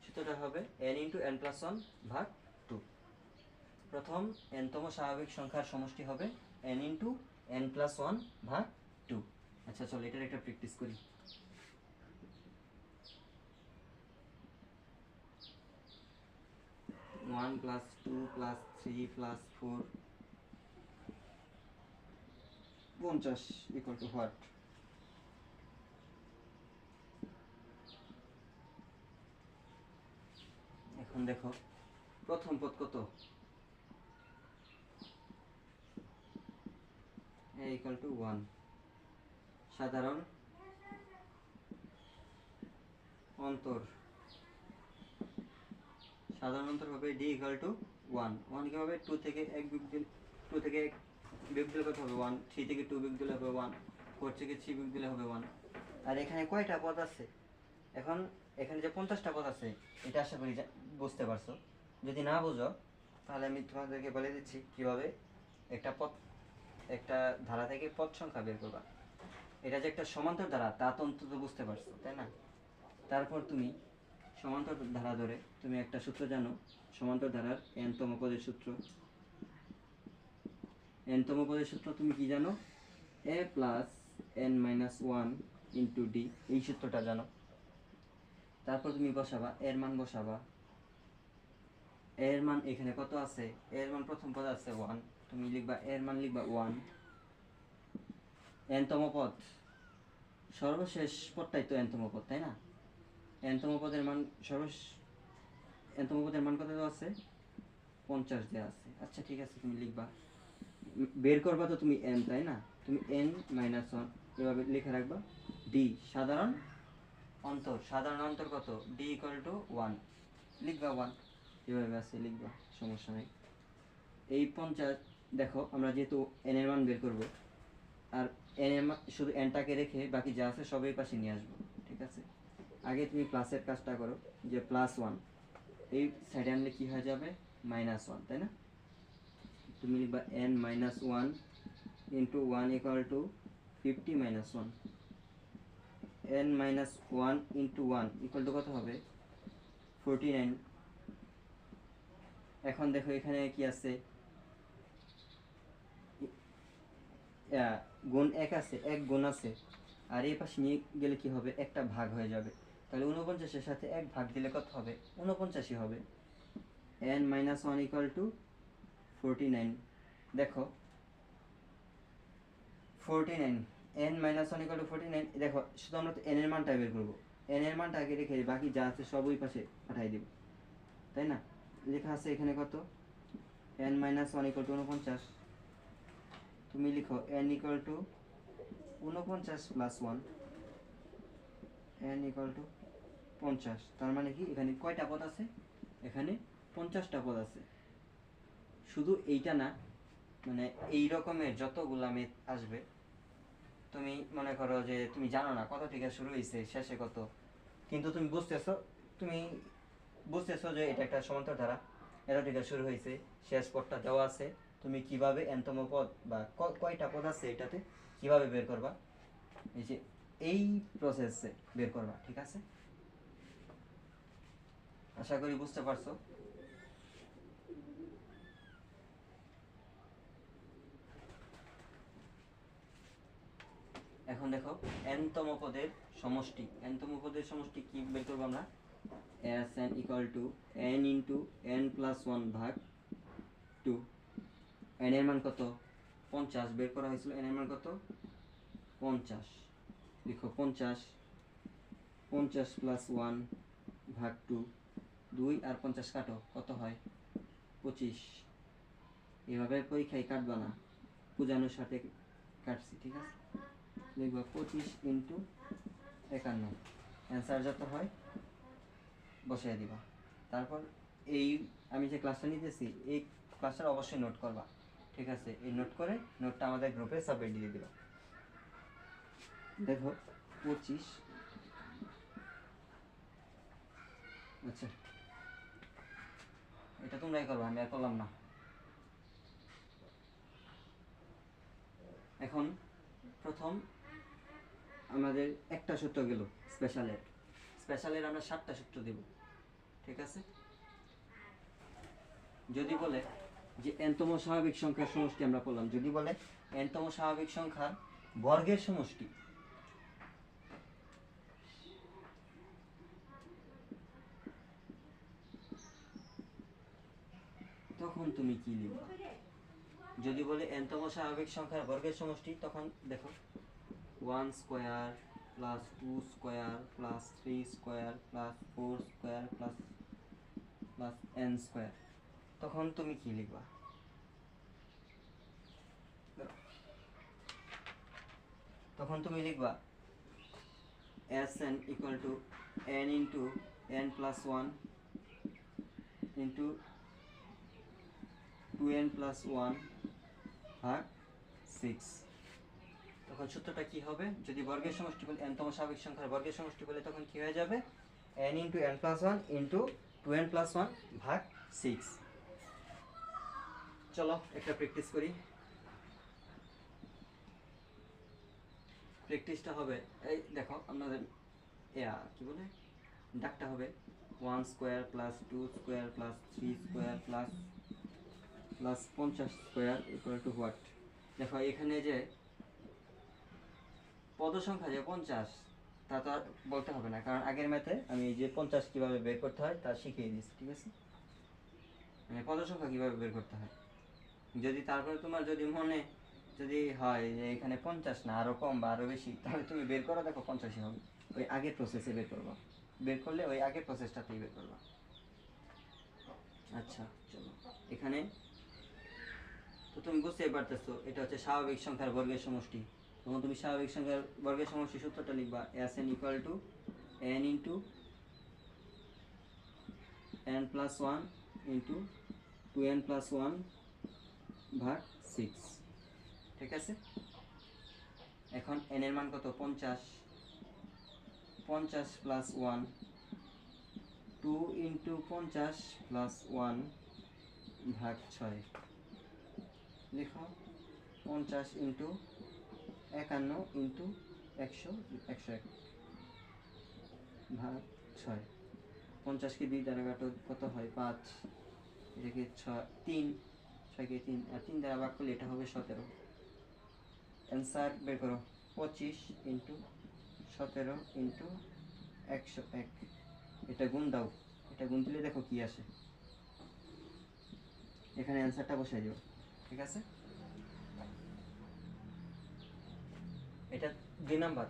সূত্রটা হবে n into n plus one ভাগ 2। প্রথম n-তম স্বাভাবিক সংখ্যার সমষ্টি হবে n into n plus one ভাগ 2। আচ্ছা চলো এটার একটা প্র্যাকটিস করি। 1 plus 2 plus 3 plus 4 50 equal to what? এখন দেখো প্রথম পদ কত, a equal to 1, সাধারণ অন্তর, সাধারণ অন্তর হবে d equal to 1। 1 কি হবে, 2 থেকে 1 বিয়োগ দিলে, 2 থেকে 1 বিয়োগ দিলে কত হবে 1, 3 থেকে 2 বিয়োগ দিলে হবে 1, 4 থেকে 3 বিয়োগ দিলে হবে 1। আর এখানে কয়টা পদ আছে, এখন এখানে যে 50টা পদ আছে, এটা আশা করি বুঝতে পারছো। যদি না বুঝো তাহলে আমি তোমাদেরকে বলে দিচ্ছি কিভাবে একটা পদ, একটা ধারা থেকে পদ সংখ্যা বের করবা। এটা যে একটা সমান্তর ধারা তা তো অন্তত বুঝতে পারছো, তাই না। তারপর তুমি সমান্তর ধারা ধরে তুমি একটা সূত্র জানো, সমান্তর ধারার n-তম পদের সূত্র। n-তম পদের সূত্র তুমি কি জানো, a plus n minus one into D, এই সূত্রটা জানো। তারপর তুমি বসাবা এর মান, বসাবা এর মান এখানে কত আছে, এর মান প্রথম পদ আছে 1, তুমি লিখবা এর মান লিখবা 1। n-তম পদ সর্বশেষ পদটাই তো এনতম পদ, তাই না? এনতম পদের মান এনতম পদের মান কত দেওয়া আছে? 50 দেওয়া আছে। আচ্ছা ঠিক আছে, তুমি লিখবা, বের করবা তো তুমি এন, তাই না? তুমি n-1 এভাবে লিখে রাখবা। ডি সাধারণ অন্তর, সাধারণ অন্তর কত? ডি ইকুয়াল টু 1 লিখবা, 1 এভাবে আছে লিখবা, সমস্যা নেই। এই 50, দেখো আমরা যেহেতু এন এর মান বের করব, আর এন এর মান শুধু এনটাকে রেখে বাকি যা আছে সবই পাশে নিয়ে আসবো, ঠিক আছে? আগে তুমি প্লাসের কাজটা করো, যে +1 এই সাইডে আনলে কি হয়ে যাবে? -1, তাই না? তুমি লিখবা n-1 into 1 equal to 50 - 1, n-1 into 1 equal to কত হবে? 49। এখন দেখো এখানে কি আছে, গুণ 1 আছে, 1 গুণ আছে, আর এই পাশে নিয়ে গেলে কি হবে? একটা ভাগ হয়ে যাবে। তাহলে 49-এর সাথে 1 ভাগ দিলে কত হবে? 49ই হবে। n-1 equal to 49। দেখো 49, n-1 ইকুয়াল টু 49। দেখো শুধু আমরা তো n এর মানটা বের করবো, n এর মানটা আগে রেখে বাকি যা আছে সব ওই পাশে পাঠাই দেব, তাই না? লেখা আছে এখানে কত? n-1 equal to 49। তুমি লিখো n equal to 49 plus 1, n equal to 50। তার মানে কি এখানে কয়টা পদ আছে? এখানে 50টা পদ আছে। শুধু এইটা না, মানে এই রকমের যতগুলা মেথ আসবে, তুমি মনে করো যে তুমি জানো না কত থেকে শুরু হয়েছে শেষে কত, কিন্তু তুমি বুঝতেছো যে এটা একটা সমান্তর ধারা, এটা থেকে শুরু হয়েছে, শেষ পদটা দেওয়া আছে, তুমি কিভাবে এনতম পদ বা কয়টা পদ আছে এটাতে কিভাবে বের করবা, এই যে এই প্রসেসে বের করবা, ঠিক আছে? আশা করি বুঝতে পারছো। এখন দেখো এনতম পদের সমষ্টি, এনতম পদের সমষ্টি কি বের করবো আমরা? Sn equal two n into n plus 1 ভাগ 2। n এর মান কত? 50 বের করা হয়েছিল, n এর মান কত? 50। লিখো 50, 50 প্লাস 1 ভাগ 2, 2 আর 50 কাটো, কত হয়? 25। এভাবে পরীক্ষায় কাটবা না, পূজানোর সাথে কাটছি, ঠিক আছে? লিখবা 25 ইন্টু 51, অ্যান্সার যত হয় বসিয়ে দিবা। তারপর এই আমি যে ক্লাসটা নিতেছি এই ক্লাসটা অবশ্যই নোট করবা, ঠিক আছে? এই নোট করে নোটটা আমাদের গ্রুপে সাবমিট দিয়ে দিবা। দেখো 25, আচ্ছা এটা তোমরাই করবা, আমি আর করলাম না। এখন প্রথম আমাদের একটা সূত্র গেল স্পেশালের, স্পেশালের আমরা 7টা সূত্র দেব, ঠিক আছে? যদি বলে যে এনতম স্বাভাবিক সংখ্যার সমষ্টি আমরা বললাম, যদি বলে এনতম স্বাভাবিক সংখ্যার বর্গের সমষ্টি, তখন তুমি কি লিখবা? যদি বলে এনতম স্বাভাবিক সংখ্যার বর্গের সমষ্টি, তখন দেখো 1 square plus 2 square plus 3 square plus 4 square plus plus n square, তখন তুমি কি লিখবা? তখন তুমি লিখবা Sn equal two n into n plus 1 into 2n plus 1 ভাগ 6। তখন সূত্রটা কি হবে? যদি বর্গের সমষ্টি বলে, এনতম স্বাভাবিক সংখ্যার বর্গের সমষ্টি বলে, তখন কি হয়ে যাবে? n into n plus 1 into 2n plus 1 ভাগ 6। চলো একটা প্র্যাকটিস করি। প্র্যাকটিসটা হবে, এই দেখো আপনাদের কি বলে ডাকটা হবে 1 square plus 2 square plus 3 square plus plus 50 square equal to what? দেখো এখানে যে পদ সংখ্যা যে 50, তা তো আর বলতে হবে না, কারণ আগের ম্যাথে আমি এই যে 50 কিভাবে বের করতে হয় তা শিখিয়ে দিয়েছি, ঠিক আছে? মানে পদ সংখ্যা কিভাবে বের করতে হয়। যদি তারপরে তোমার যদি মনে যদি হয় যে এখানে 50 না আরো কম বা আরো বেশি, তাহলে তুমি বের করো, দেখো 50ই হবে। ওই আগের প্রসেসে বের করবো, বের করলে ওই আগের প্রসেসটাতেই বের করবো। আচ্ছা চলো, এখানে তো তুমি বুঝতেই পারতেছো এটা হচ্ছে স্বাভাবিক সংখ্যার বর্গের সমষ্টি। তখন তুমি স্বাভাবিক সংখ্যার বর্গের সমষ্টি সূত্রটা লিখবা Sn equal two n into n plus 1 into 2n plus 1 ভাগ 6। ঠিক আছে, এখন n এর মান কত? 50। 50 প্লাস 1, 2 ইন্টু 50 প্লাস 1 ভাগ 6। লিখো 50 ইন্টু 51 ইন্টু 100 101 ভাগ 6। 50কে 2 দ্বারা কাটো, কত হয়? 5। এটাকে 6 3, 6কে 3 আর 3 দ্বারা ভাগ করলে এটা হবে 17। অ্যান্সার বের করো 25 ইন্টু 17 ইন্টু 101। এটা গুণ দাও, এটা গুণ দিলে দেখো কি আসে, এখানে অ্যান্সারটা বসাই দিও। ঠিক আছে, এটা 2 নাম্বার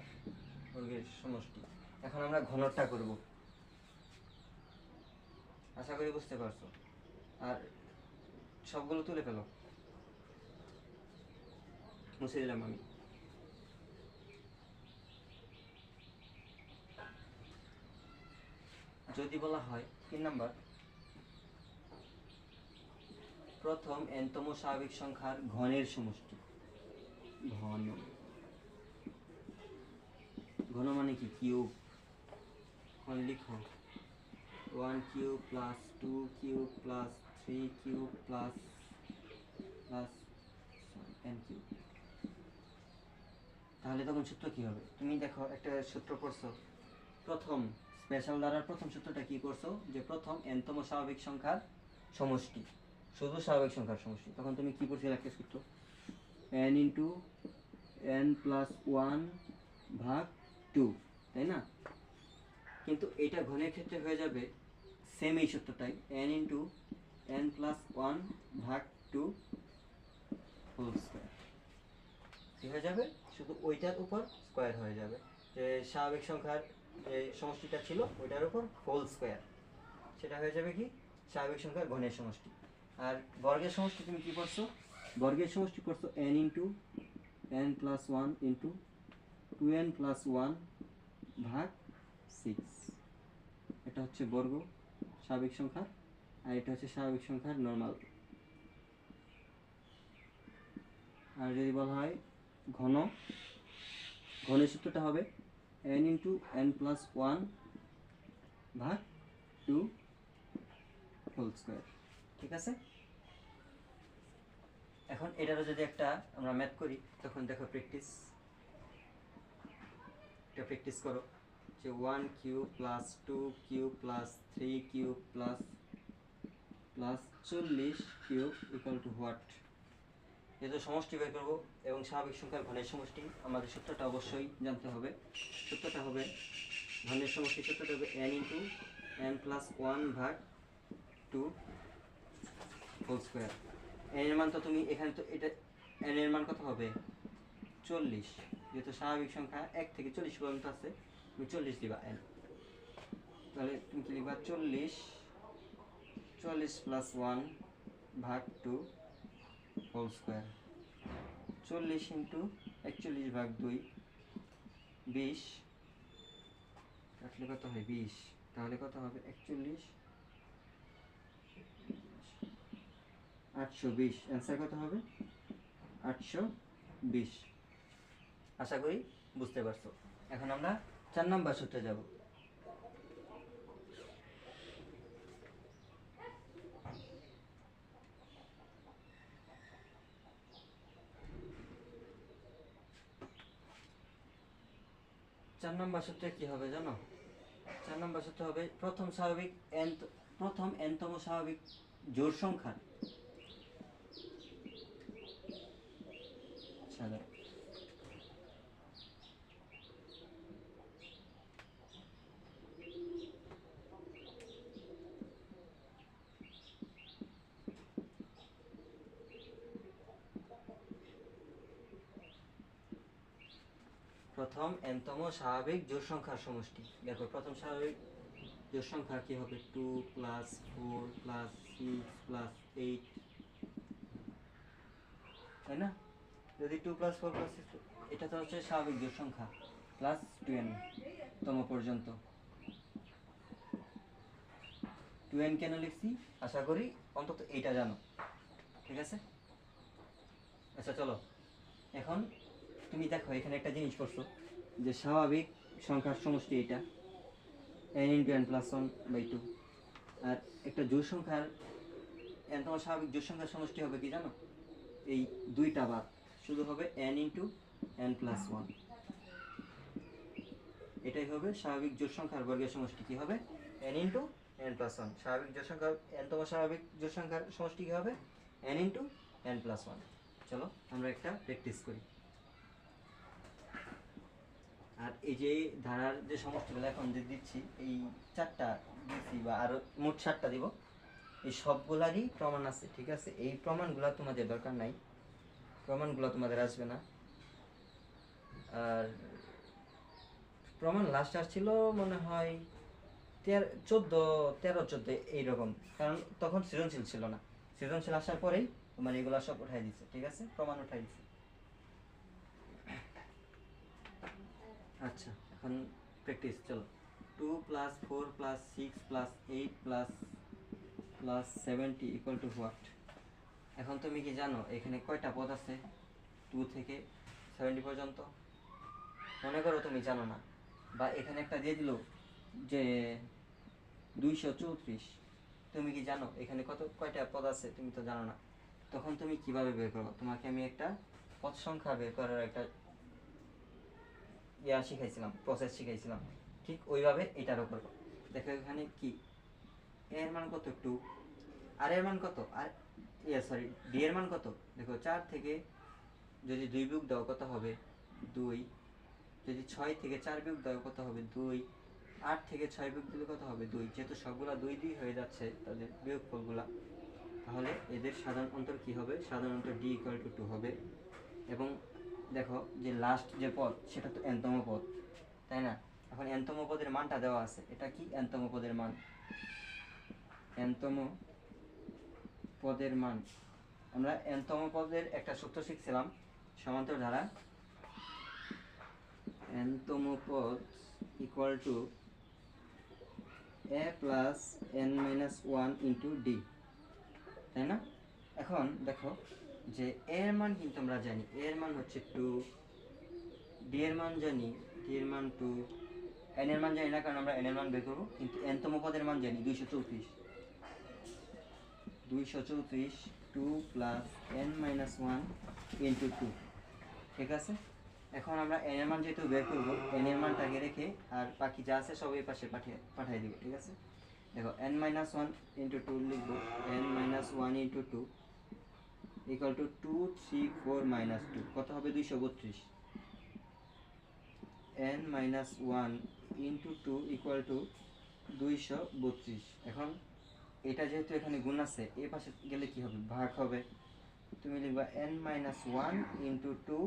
বর্গের সমষ্টি। এখন আমরা ঘনটা করব, আশা করি বুঝতে পারছো। আর সবগুলো তুলে ফেলো, মুছে দিলাম আমি। যদি বলা হয় 3 নাম্বার, প্রথম n-তম স্বাভাবিক সংখ্যার ঘনের সমষ্টি। ঘন, ঘন মানে কি? কিউব। এখন লিখো 1 cube plus 2 cube plus 3 cube plus plus n cube. তাহলে তখন সূত্র কি হবে? তুমি দেখো একটা সূত্র পড়ছো, প্রথম স্পেশাল দ্বারার প্রথম সূত্রটা কি করছো, যে প্রথম n-তম স্বাভাবিক সংখ্যার সমষ্টি, শুধু স্বাভাবিক সংখ্যার সমষ্টি। তখন তুমি কি করছিলে? একটা সূত্র n ইন্টু n প্লাস 1 ভাগ 2, তাই না? কিন্তু এটা ঘনের ক্ষেত্রে হয়ে যাবে সেম এই সূত্রটাই, n ইন্টু n প্লাস 1 ভাগ 2 হোল স্কোয়ার। কি হয়ে যাবে? শুধু ওইটার উপর স্কোয়ার হয়ে যাবে, যে স্বাভাবিক সংখ্যার যে সমষ্টিটা ছিল ওইটার উপর হোল স্কোয়ার, সেটা হয়ে যাবে কি? স্বাভাবিক সংখ্যার ঘনের সমষ্টি। আর বর্গের সমষ্টি তুমি কি করছো? বর্গের সমষ্টি করছো n into n plus 1 into 2n plus 1 ভাগ 6। এটা হচ্ছে বর্গ স্বাভাবিক সংখ্যার, আর এটা হচ্ছে স্বাভাবিক সংখ্যার নর্মাল। আর যদি বলা হয় ঘন, ঘনের সূত্রটা হবে n ইন্টু n প্লাস 1 ভাগ 2 হোল স্কোয়ার। ঠিক আছে, এখন এটারও যদি একটা আমরা ম্যাথ করি, তখন দেখো প্র্যাকটিস করো, যে 1 cube plus 2 cube plus 3 cube plus plus 40 cube equal to what? যেহেতু সমষ্টি বের করবো এবং স্বাভাবিক সংখ্যার ঘনের সমষ্টি, আমাদের সূত্রটা অবশ্যই জানতে হবে। সূত্রটা হবে, ঘনের সমষ্টি সূত্রটা হবে n ইন্টু n প্লাস 1 ভাগ 2 হোল স্কোয়ার। n এর মান তো তুমি এখানে তো এটা n এর মান কত হবে? 40। যেহেতু স্বাভাবিক সংখ্যা 1 থেকে 40 পর্যন্ত আছে, তুমি 40 দিবা n। তাহলে তুমি কি লিখবা? 40 প্লাস 1 ভাগ 2 হোল স্কোয়ার। 40 ইন্টু 41 ভাগ 2 20, কাটলে কত হয়? 20। তাহলে কত হবে? 41 820। অ্যান্সার কত হবে? 820। আশা করি বুঝতে পারছো। এখন আমরা 4 নাম্বার সূত্রে যাব। চার নম্বর সূত্রে কি হবে জানো? 4 নম্বর সূত্র হবে প্রথম n-তম স্বাভাবিক জোড় সংখ্যার সাদা প্রথম nতম স্বাভাবিক জোড় সংখ্যার সমষ্টি। দেখো প্রথম স্বাভাবিক জোড় সংখ্যা কি হবে 2 + 4 + 6 + 8, তাই না? যদি 2 + 4 + 6, এটা তো হচ্ছে স্বাভাবিক জোড় সংখ্যা প্লাস 2n তম পর্যন্ত। 2n কেন লিখছি আশা করি অন্তত এইটা জানো, ঠিক আছে? আচ্ছা চলো, এখন তুমি দেখো এখানে একটা জিনিস করছো যে স্বাভাবিক সংখ্যার সমষ্টি এটা n × n + 1/2, আর একটা জোড় সংখ্যার nতম স্বাভাবিক জোড় সংখ্যার সমষ্টি হবে কি জানো? এই দুইটা বাদ শুধু হবে n × n + 1। এটাই হবে স্বাভাবিক জোড় সংখ্যার বর্গের সমষ্টি। কি হবে? n × n + 1। স্বাভাবিক জোড় সংখ্যার nতম স্বাভাবিক জোড় সংখ্যার সমষ্টি কি হবে? n × n + 1। চলো আমরা একটা প্র্যাকটিস করি। আর এই যে ধারার যে সমষ্টিগুলো এখন যে দিচ্ছি, এই 4টা দিচ্ছি বা আরো মোট 7টা দিব, এই সবগুলারই প্রমাণ আছে, ঠিক আছে? এই প্রমাণগুলো তোমাদের দরকার নাই, প্রমাণগুলো তোমাদের আসবে না। আর প্রমাণ লাস্ট আসছিল মনে হয় 13-14 এইরকম, কারণ তখন সৃজনশীল ছিল না। সৃজনশীল আসার পরেই তোমার এগুলো সব উঠাই দিচ্ছে, ঠিক আছে? প্রমাণ উঠাই দিচ্ছে। আচ্ছা এখন প্র্যাকটিস চলো। 2 + 4 + 6 + 8 + 70 = হোয়াট? এখন তুমি কি জানো এখানে কয়টা পদ আছে 2 থেকে 70 পর্যন্ত? মনে করো তুমি জানো না, বা এখানে একটা দিয়ে দিল যে 234, তুমি কি জানো এখানে কয়টা পদ আছে? তুমি তো জানো না। তখন তুমি কিভাবে বের করো? তোমাকে আমি একটা পদ সংখ্যা বের করার একটা শিখাইছিলাম, প্রসেস শিখাইছিলাম, ঠিক ওইভাবে এটারও করবো। দেখো এখানে কি এর মান কত 2, আর এর মান কত, আর সরি ডি এর মান কত? দেখো 4 থেকে যদি 2 বিয়োগ দাও কত হবে 2, যদি 6 থেকে 4 বিয়োগ দাও কত হবে 2, 8 থেকে 6 বিয়োগ দিলে কত হবে 2। যেহেতু সবগুলা 2 হয়ে যাচ্ছে তাদের বিয়োগফলগুলা, তাহলে এদের সাধারণ অন্তর কি হবে? সাধারণ অন্তর d = 2 হবে। এবং দেখো যে লাস্ট যে পদ সেটা তো nতম পদ, তাই না? এখন nতম পদের মানটা দেওয়া আছে, এটা কি nতম পদের মান? nতম পদের মান আমরা nতম পদের একটা সূত্র শিখছিলাম, সমান্তর ধারা। nতম পদ = a + n - 1 × d, তাই না? এখন দেখো যে এর মান কিন্তু আমরা জানি, এর মান হচ্ছে 2, d এর মান জানি, d এর মান 2, n এর মান জানি না কারণ আমরা n এর মান বের করবো, কিন্তু nতম পদের মান জানি 234। 2 + n - 1 × 2, ঠিক আছে? এখন আমরা n এর মান যেহেতু বের করবো, n এর মানটাকে রেখে আর বাকি যা আছে সব এই পাশে পাঠিয়ে দিব, ঠিক আছে? দেখো n - 1 × 2 লিখবো, n - 1 × 2 = 2, 3, 4, -2, কত হবে? 232। n - 1 × 2 = 232। এখন এটা যেহেতু এখানে গুণ আছে, এই পাশে গেলে কি হবে? ভাগ হবে। তুমি লিখবা n - 1 × 2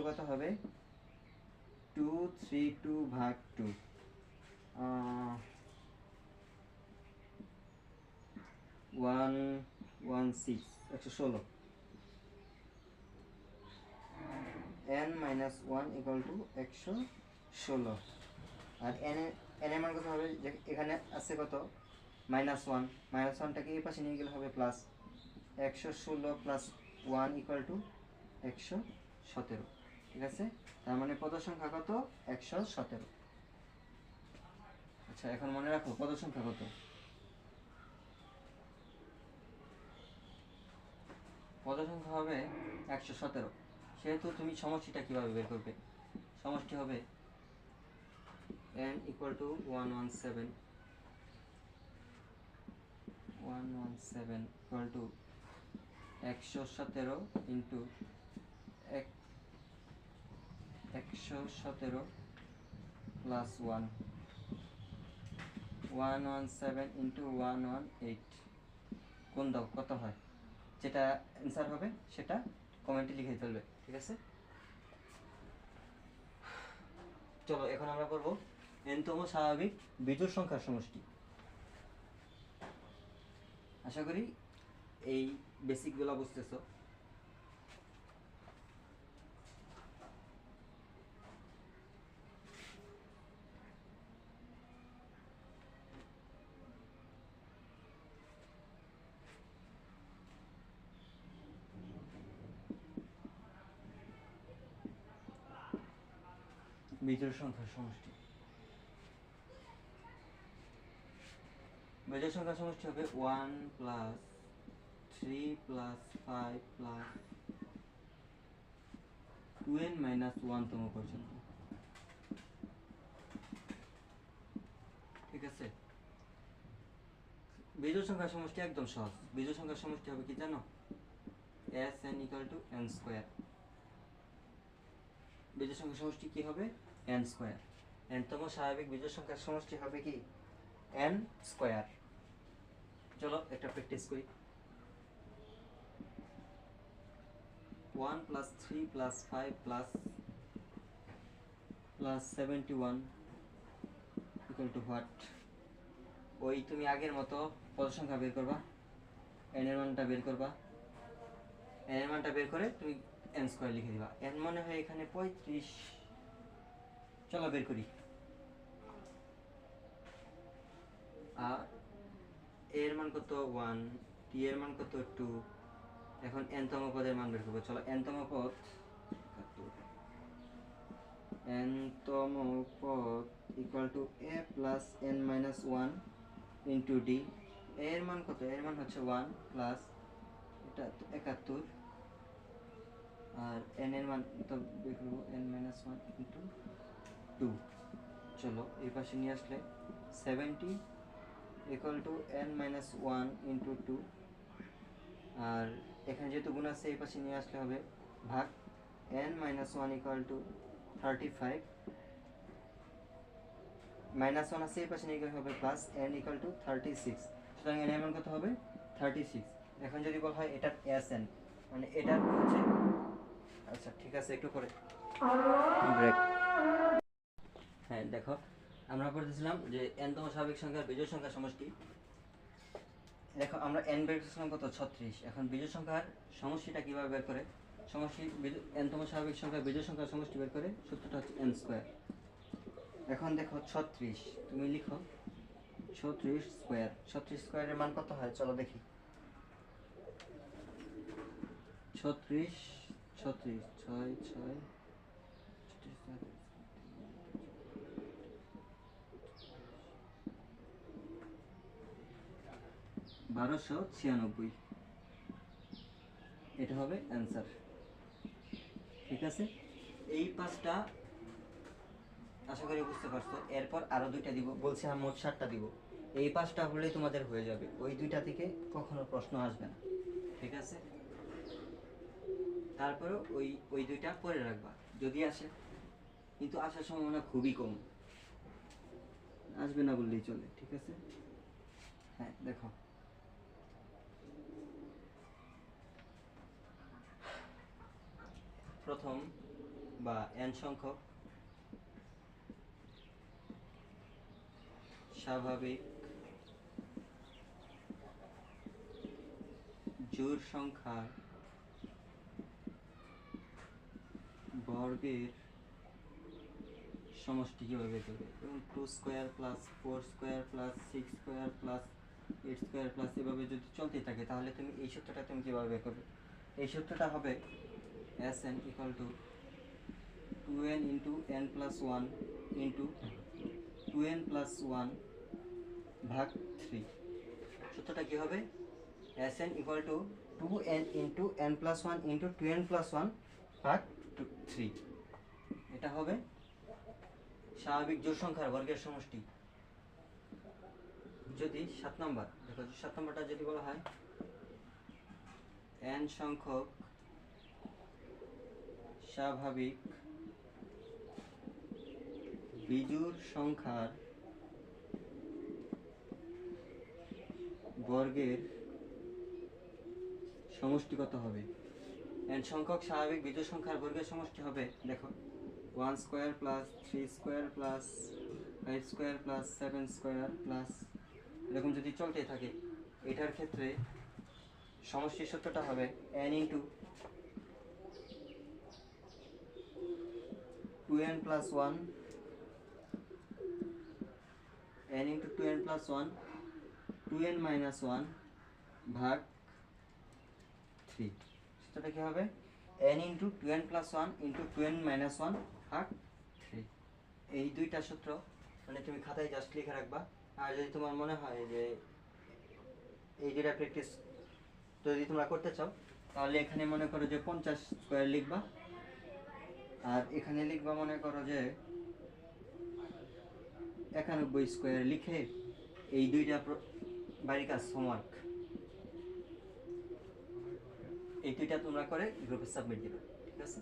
= কত হবে? 232/2, 116, 116। n - 1 = 116। আর n এর মান কত হবে? এখানে আছে কত? -1, -1টাকে এই পাশে নিয়ে গেলে হবে প্লাস। 116 + 1 = 117, ঠিক আছে? তার মানে পদ সংখ্যা কত? 117। আচ্ছা এখন মনে রাখো পদ সংখ্যা কত? পদ সংখ্যা হবে 117। সেহেতু তুমি সমষ্টিটা কিভাবে বের করবে? সমষ্টি হবে n = 117 = 117 × 117 + 1, 117 × 118, কোন দাও কত হয়? যেটা অ্যান্সার হবে সেটা কমেন্টে লিখে ফেলবে, ঠিক আছে? চলো এখন আমরা করব n-তম স্বাভাবিক বিজোড় সংখ্যার সমষ্টি। আশা করি এই বেসিকগুলো বুঝতেছো। বিজোড় সংখ্যার সমষ্টি, বিজোড় সংখ্যার সমষ্টি হবে 1 plus 3 plus 5 plus 2n minus 1-তম পর্যন্ত। ঠিক আছে, বিজোড় সংখ্যার সমষ্টি একদম সহজ। বিজোড় সংখ্যার সমষ্টি হবে কি জানো? Sn equal to n square. বিজোড় সংখ্যার সমষ্টি কি হবে? n square. n-তম স্বাভাবিক বিজোড় সংখ্যার সমষ্টি হবে কি? n square. চলো একটা প্র্যাকটিস করি। 1 plus 3 plus 5 plus 71 equal to what? ওই তুমি আগের মতো পদ সংখ্যা বের করবা, n এর মানটা বের করবা, n এর মানটা বের করে তুমি n স্কয়ার লিখে দিবা। n মনে হয় এখানে 35। চলো বের করি। আর এর মান কত? 1, t এর মান কত? 2। এখন n-তম পদের মান বের করবো। চলো n-তম পদ, n-তম পদ equal to a plus n minus 1 into d। এর মান কত? এর মান হচ্ছে 1 প্লাস এটা 71, আর n এর মান তো বের করবো n মাইনাস 1 ইন্টু 2। চলো এই পাশে নিয়ে আসলে 70 equal to n minus 1 into 2, আর এখানে যেহেতু গুণ আছে এই পাশে নিয়ে আসলে হবে ভাগ n minus 1 equal to 35, minus 1 আছে এই পাশে নিয়ে গেলে হবে প্লাস n ইকুয়াল টু 36। সুতরাং n এর মান কত হবে? 36। এখন যদি বলা হয় এটা Sn, মানে এটা হচ্ছে, আচ্ছা ঠিক আছে একটু পরে ব্রেক। হ্যাঁ দেখো, আমরা পড়তেছিলাম যে n-তম স্বাভাবিক সংখ্যার বিজোড় সংখ্যার সমষ্টি। দেখো আমরা n বের করছিলাম কত? 36। এখন বিজোড় সংখ্যার সমষ্টিটা কিভাবে বের করে? সমষ্টি n-তম স্বাভাবিক সংখ্যার বিজোড় সংখ্যার সমষ্টি বের করে সূত্রটা হচ্ছে n স্কয়ার। এখন দেখো 36, তুমি লিখো 36 স্কয়ার। 36 স্কয়ারের মান কত হয়? চলো দেখি। 36 36 6 6 1296। এটা হবে অ্যান্সার। ঠিক আছে, এই পাঁচটা আশা করি বুঝতে পারছো। এরপর আরো দুইটা দিব, বলছি আমি মোট 7টা দিব। এই পাঁচটা হলেই তোমাদের হয়ে যাবে, ওই দুইটা থেকে কখনো প্রশ্ন আসবে না। ঠিক আছে, তারপরে ওই দুইটা পরে রাখবা যদি আসে, কিন্তু আসার সম্ভাবনা খুবই কম, আসবে না বললেই চলে। ঠিক আছে, হ্যাঁ দেখো প্রথম বা n সংখ্যক স্বাভাবিক জোড় সংখ্যার বর্গের সমষ্টি কিভাবে বের করবে? এবং 2 square plus 4 square plus 6 square plus 8 square plus এভাবে যদি চলতে থাকে তাহলে তুমি এই সূত্রটা তুমি কিভাবে বের করবে? এই সূত্রটা হবে Sn equal to 2n into n plus 1 into 2n plus 1 ভাগ 3। সূত্রটা কি হবে? Sn equal to 2n into n plus 1 into 2n plus 1 ভাগ 3। এটা হবে স্বাভাবিক জোড় সংখ্যার বর্গের সমষ্টি। যদি 7 নম্বর দেখো, 7 নম্বরটা যদি বলা হয় n সংখ্যক স্বাভাবিক বিজোড় সংখ্যার বর্গের সমষ্টি কত হবে? n সংখ্যক স্বাভাবিক বিজোড় সংখ্যার বর্গের সমষ্টি হবে, দেখো 1 square plus 3 square plus 5 square plus 7 square plus এরকম যদি চলতে থাকে, এটার ক্ষেত্রে সমষ্টির সূত্রটা হবে n into 2n plus 1 n into 2n plus 1 2n minus 1 ভাগ 3। সূত্রটা কী হবে? n into 2n plus 1 into 2n minus 1 ভাগ 3। এই দুইটা সূত্র মানে তুমি খাতায় জাস্ট লিখে রাখবা। আর যদি তোমার মনে হয় যে এই দুইটা প্র্যাকটিস যদি তোমরা করতে চাও, তাহলে এখানে মনে করো যে 50 স্কোয়ার লিখবা, আর এখানে লিখবা মনে করো যে 91 স্কোয়ার। লিখে এই দুইটা বাড়ির কাজ হোমওয়ার্ক এই দুইটা তোমরা করে গ্রুপে সাবমিট দিবে, ঠিক আছে?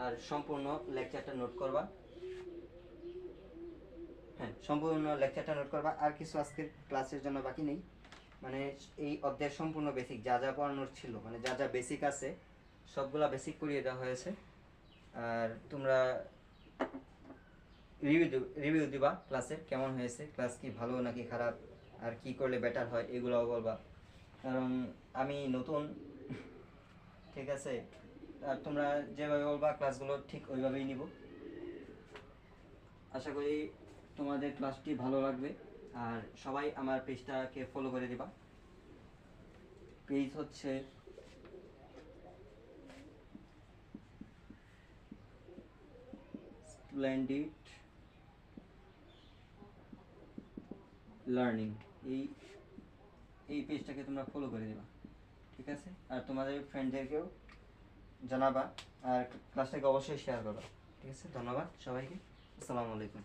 আর সম্পূর্ণ লেকচারটা নোট করবা। হ্যাঁ, সম্পূর্ণ লেকচারটা নোট করবা। আর কিছু আজকের ক্লাসের জন্য বাকি নেই, মানে এই অধ্যায়ের সম্পূর্ণ বেসিক যা যা পড়ানোর ছিল, মানে যা যা বেসিক আছে সবগুলা বেসিক করিয়ে দেওয়া হয়েছে। আর তোমরা রিভিউ দিবা ক্লাসের কেমন হয়েছে, ক্লাস কি ভালো নাকি খারাপ, আর কি করলে বেটার হয় এগুলোও বলবা, কারণ আমি নতুন, ঠিক আছে? আর তোমরা যেভাবে বলবা ক্লাসগুলো ঠিক ওইভাবেই নিব। আশা করি তোমাদের ক্লাসটি ভালো লাগবে। আর সবাই আমার পেজটাকে ফলো করে দিবা। পেজ হচ্ছে স্প্লেন্ডিড লার্নিং। এই পেজটাকে তোমরা ফলো করে দিবা, ঠিক আছে? আর তোমাদের ফ্রেন্ডদেরকেও জানাবা, আর ক্লাসটাকে অবশ্যই শেয়ার করবা, ঠিক আছে? ধন্যবাদ সবাইকে। আসসালামু আলাইকুম।